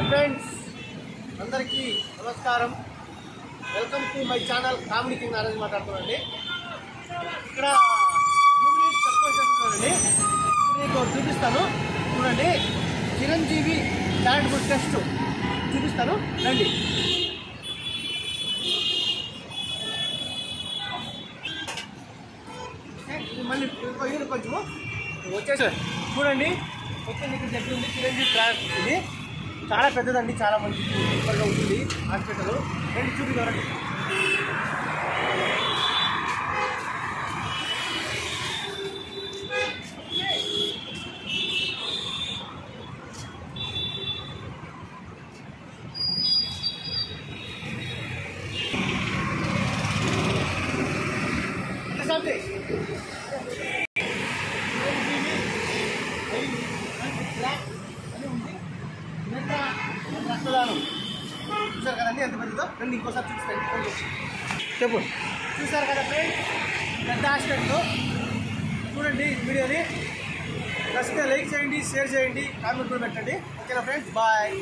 Hi friends, అందరికీ నమస్కారం. Welcome to my channel comedy king Narayana మాట్లాడుతున్నానండి. ఇక్కడ చేస్తున్నానండి. మీకు చూపిస్తాను, చూడండి. చిరంజీవి టాలెంట్ బుక్ టెస్ట్ చూపిస్తాను, రండి. మళ్ళీ కొంచెము వచ్చేసారు చూడండి. వచ్చింది ఇక్కడ దగ్గర ఉంది చిరంజీవి టాలెంట్. ఇది చాలా పెద్దదండి, చాలా మంచిది, సూపర్గా ఉంటుంది హాస్పిటల్. రండి చూపించారండి. రక్తదానం చూసారు కదండి, ఎంత పెద్దదో. రండి ఇంకోసారి చూపిస్తాను. చెప్పు. చూసారు కదా ఫ్రెండ్స్, పెద్ద హాస్పిటల్. చూడండి వీడియోని. నచ్చితే లైక్ చేయండి, షేర్ చేయండి, కామెంట్ కూడా పెట్టండి. ఓకేనా ఫ్రెండ్స్, బాయ్.